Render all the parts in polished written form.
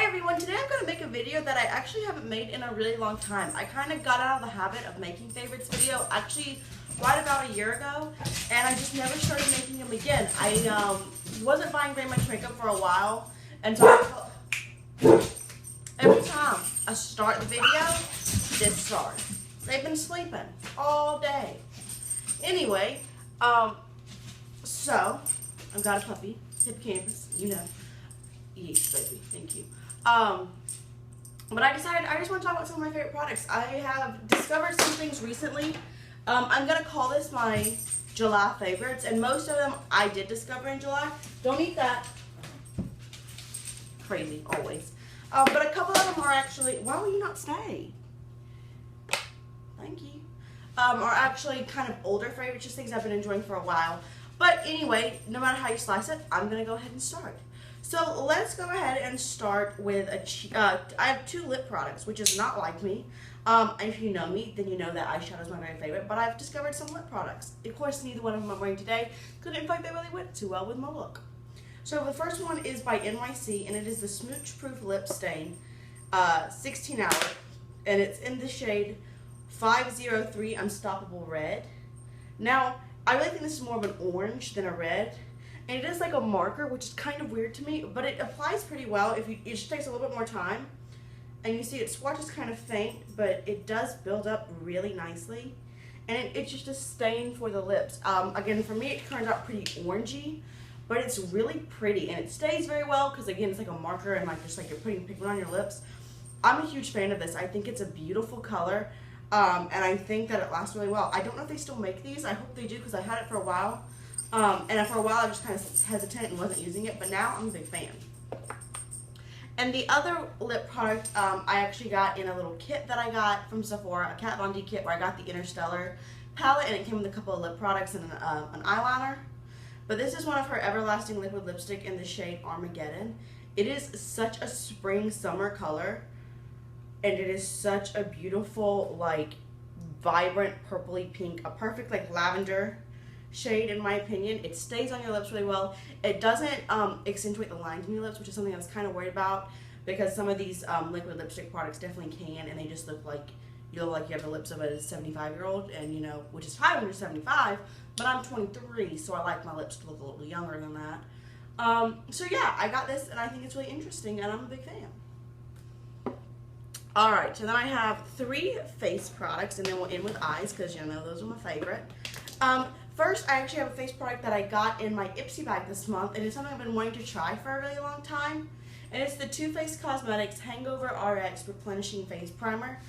everyone, today I'm going to make a video that I actually haven't made in a really long time. I kind of got out of the habit of making favorites video actually right about a year ago, and I just never started making them again. I wasn't buying very much makeup for a while, and so every time I start the video, this starts. They've been sleeping all day. Anyway, so I've got a puppy, hippocampus, you know. Yes, baby, thank you. But I decided I just want to talk about some of my favorite products. I have discovered some things recently. I'm going to call this my July favorites, and most of them I did discover in July. Don't eat that. Crazy, always. But a couple of them are actually, why will you not stay? Thank you. Are actually kind of older favorites, just things I've been enjoying for a while. But anyway, no matter how you slice it, I'm going to go ahead and start. So let's go ahead and start with I have two lip products, which is not like me. If you know me, then you know that eyeshadow is my very favorite, but I've discovered some lip products. Of course, neither one of them I'm wearing today, because I didn't think they really went too well with my look. So the first one is by NYC, and it is the Smooch Proof Lip Stain, 16 hour, and it's in the shade 503 Unstoppable Red. Now, I really think this is more of an orange than a red. And it is like a marker, which is kind of weird to me, but it applies pretty well. It just takes a little bit more time. And you see it swatches kind of faint, but it does build up really nicely. And it's just a stain for the lips. Again, for me, it turns out pretty orangey, but it's really pretty. And it stays very well because, again, it's like a marker and like just like you're putting pigment on your lips. I'm a huge fan of this. I think it's a beautiful color, and I think that it lasts really well. I don't know if they still make these. I hope they do because I had it for a while. And for a while I was just kind of hesitant and wasn't using it, but now I'm a big fan. And the other lip product I actually got in a little kit that I got from Sephora, a Kat Von D kit where I got the Interstellar palette, and it came with a couple of lip products and an eyeliner. But this is one of her Everlasting Liquid Lipstick in the shade Armageddon. It is such a spring summer color, and it is such a beautiful, like, vibrant purpley pink, a perfect like lavender shade in my opinion. It stays on your lips really well. It doesn't accentuate the lines in your lips, which is something I was kind of worried about because some of these liquid lipstick products definitely can, and they just look like you have the lips of a 75-year-old, and you know, which is fine when you're 75, but I'm 23, so I like my lips to look a little younger than that. So yeah, I got this and I think it's really interesting and I'm a big fan. Alright, so then I have 3 face products and then we'll end with eyes because you know those are my favorite. First, I actually have a face product that I got in my Ipsy bag this month, and it's something I've been wanting to try for a really long time. And it's the Too Faced Cosmetics Hangover RX Replenishing Face Primer.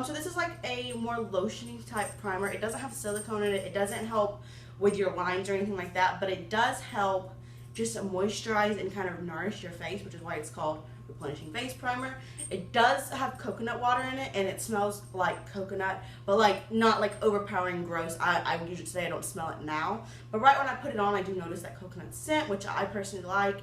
So this is like a more lotiony type primer. It doesn't have silicone in it. It doesn't help with your lines or anything like that, but it does help just moisturize and kind of nourish your face, which is why it's called Replenishing Face Primer. It does have coconut water in it, and it smells like coconut, but like not like overpowering gross. I would usually say I don't smell it now, but right when I put it on, I do notice that coconut scent, which I personally like.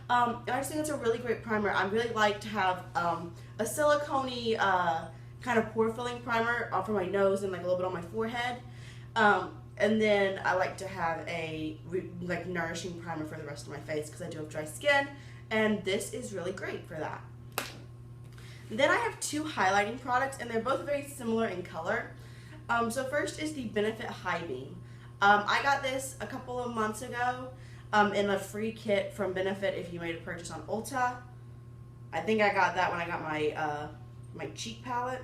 I just think it's a really great primer. I really like to have a silicone-y kind of pore filling primer for my nose and like a little bit on my forehead. And then I like to have a like nourishing primer for the rest of my face because I do have dry skin, and this is really great for that. Then I have 2 highlighting products, and they're both very similar in color. So first is the Benefit High Beam. I got this a couple of months ago in a free kit from Benefit if you made a purchase on Ulta. I think I got that when I got my my cheek palette.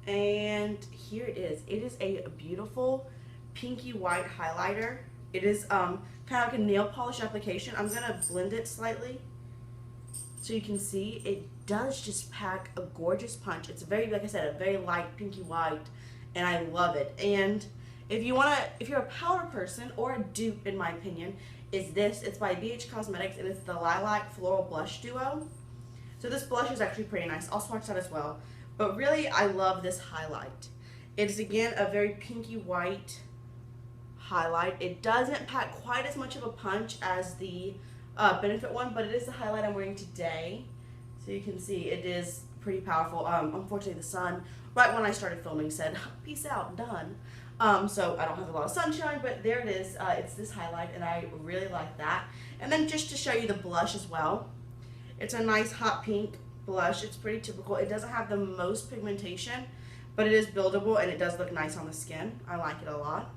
And here it is. It is a beautiful pinky white highlighter. It is kind of like a nail polish application. I'm going to blend it slightly so you can see it does just pack a gorgeous punch. It's very, like I said, a very light pinky white, and I love it. And if you're a powder person, or a dupe in my opinion, is this. It's by BH Cosmetics, and it's the Lilac Floral Blush Duo. So this blush is actually pretty nice. I'll swatch that as well. But really, I love this highlight. It's, again, a very pinky white highlight. It doesn't pack quite as much of a punch as the Benefit one, but it is the highlight I'm wearing today. So you can see it is pretty powerful. Unfortunately, the sun, right when I started filming, said, peace out, done. So I don't have a lot of sunshine, but there it is. It's this highlight, and I really like that. And then just to show you the blush as well, It's a nice hot pink blush. It's pretty typical. It doesn't have the most pigmentation, but it is buildable and it does look nice on the skin. I like it a lot.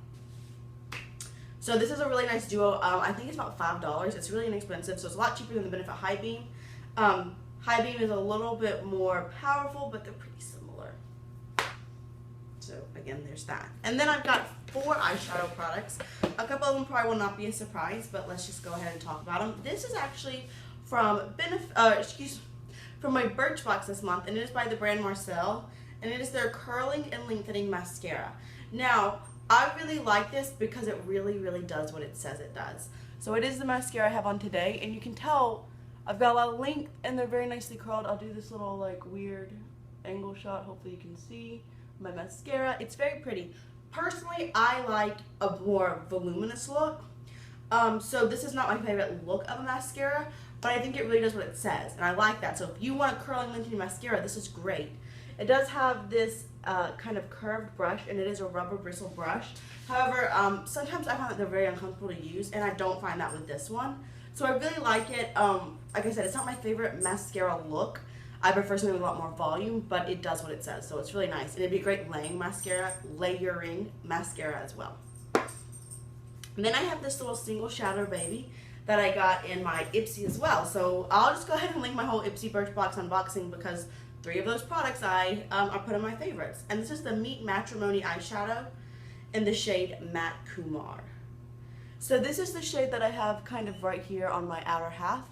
So this is a really nice duo. I think it's about $5. It's really inexpensive, so it's a lot cheaper than the Benefit High Beam. High Beam is a little bit more powerful, but they're pretty similar. So again, there's that. And then I've got 4 eyeshadow products. A couple of them probably will not be a surprise, but let's just go ahead and talk about them. This is actually from from my Birchbox this month, and it is by the brand Marcelle, and it is their Curling and Lengthening Mascara. Now, I really like this because it really, really does what it says it does. So it is the mascara I have on today, and you can tell I've got a lot of length, and they're very nicely curled. I'll do this little like weird angle shot. Hopefully you can see my mascara. It's very pretty. Personally, I like a more voluminous look. So this is not my favorite look of a mascara, but I think it really does what it says, and I like that. So if you want a curling lengthening mascara, this is great. It does have this kind of curved brush, and it is a rubber bristle brush. However, sometimes I find that they're very uncomfortable to use, and I don't find that with this one. So I really like it. Like I said, it's not my favorite mascara look. I prefer something with a lot more volume, but it does what it says, so it's really nice. And it'd be a great layering mascara as well. And then I have this little single shadow baby that I got in my Ipsy as well. So I'll just go ahead and link my whole Ipsy Birchbox unboxing because 3 of those products I put in my favorites. And this is the Meet Matrimony eyeshadow in the shade Matte Kumar. So this is the shade that I have kind of right here on my outer half.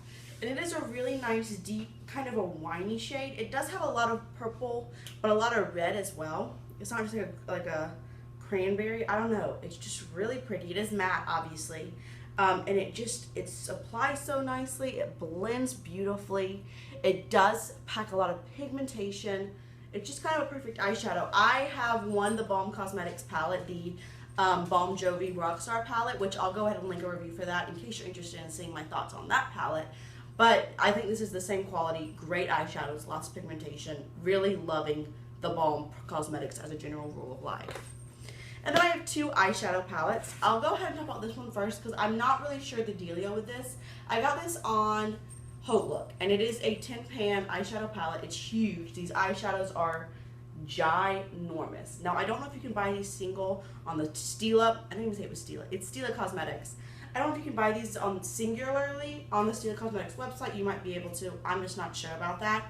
And it is a really nice, deep, kind of a winey shade. It does have a lot of purple, but a lot of red as well. It's not just like a cranberry. I don't know. It's just really pretty. It is matte, obviously. And it applies so nicely. It blends beautifully. It does pack a lot of pigmentation. It's just kind of a perfect eyeshadow. I have the Balm Cosmetics palette, the Balm Jovi Rockstar palette, which I'll go ahead and link a review for that in case you're interested in seeing my thoughts on that palette. But I think this is the same quality, great eyeshadows, lots of pigmentation, really loving the Balm Cosmetics as a general rule of life. And then I have 2 eyeshadow palettes. I'll go ahead and talk about this one first because I'm not really sure the dealio with this. I got this on Look, and it is a 10-pan eyeshadow palette. It's huge. These eyeshadows are ginormous. Now, I don't know if you can buy these single on the Stila. I didn't even say it was Stila. It's Stila Cosmetics. I don't know if you can buy these singularly on the Stila Cosmetics website. You might be able to. I'm just not sure about that.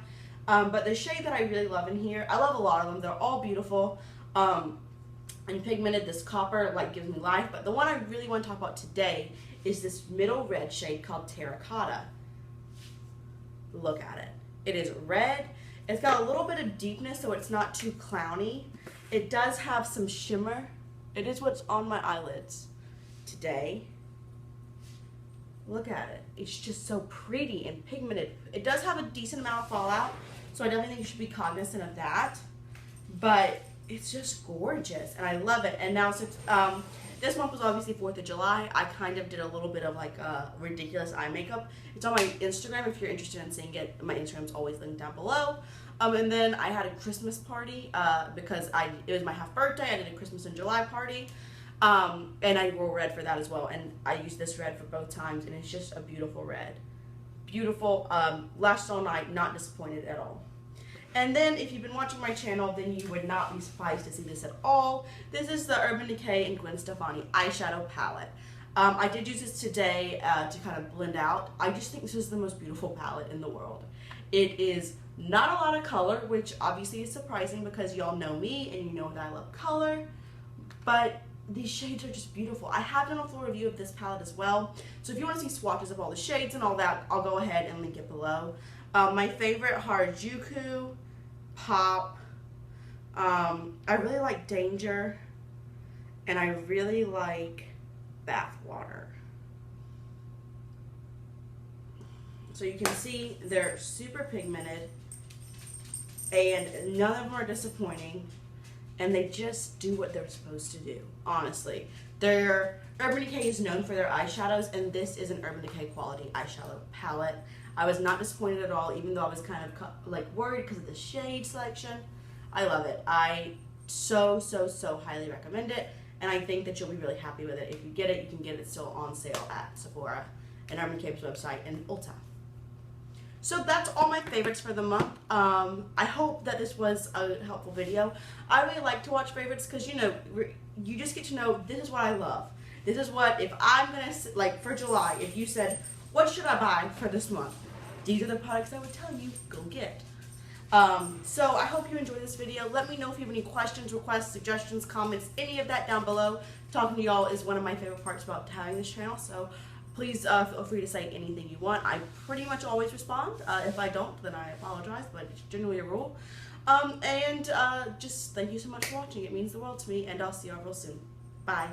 But the shade that I really love in here, I love a lot of them. They're all beautiful. And pigmented. This copper like gives me life. But the one I really want to talk about today is this middle red shade called Terracotta. Look at it. It is red. It's got a little bit of deepness, so it's not too clowny. It does have some shimmer. It is what's on my eyelids today. Look at it. It's just so pretty and pigmented. It does have a decent amount of fallout, so I definitely think you should be cognizant of that. But it's just gorgeous, and I love it. And now since this month was obviously 4th of July, I kind of did a little bit of like ridiculous eye makeup. It's on my Instagram if you're interested in seeing it. My Instagram's always linked down below. And then I had a Christmas party because it was my half birthday. I did a Christmas in July party. And I wore red for that as well. And I used this red for both times, and it's just a beautiful red. Beautiful. Lasted all night, not disappointed at all. And then if you've been watching my channel, then you would not be surprised to see this at all. This is the Urban Decay and Gwen Stefani eyeshadow palette. I did use this today to kind of blend out. I just think this is the most beautiful palette in the world. It is not a lot of color, which obviously is surprising because y'all know me and you know that I love color. But these shades are just beautiful. I have done a full review of this palette as well. So if you want to see swatches of all the shades and all that, I'll go ahead and link it below. My favorite, Harajuku, Pop. I really like Danger. And I really like Bathwater. So you can see they're super pigmented. And none of them are disappointing. And they just do what they're supposed to do, honestly. Urban Decay is known for their eyeshadows, and this is an Urban Decay quality eyeshadow palette. I was not disappointed at all, even though I was kind of like worried because of the shade selection. I love it. I so highly recommend it, and I think that you'll be really happy with it. If you get it, you can get it still on sale at Sephora and Urban Decay's website and Ulta. So that's all my favorites for the month. I hope that this was a helpful video. I really like to watch favorites because, you know, you just get to know this is what I love. This is what, if I'm going to, like for July, if you said, what should I buy for this month? These are the products I would tell you, go get. So I hope you enjoyed this video. Let me know if you have any questions, requests, suggestions, comments, any of that down below. Talking to y'all is one of my favorite parts about having this channel, so please feel free to say anything you want. I pretty much always respond. If I don't, then I apologize, but it's generally a rule. Just thank you so much for watching. It means the world to me, and I'll see y'all real soon. Bye.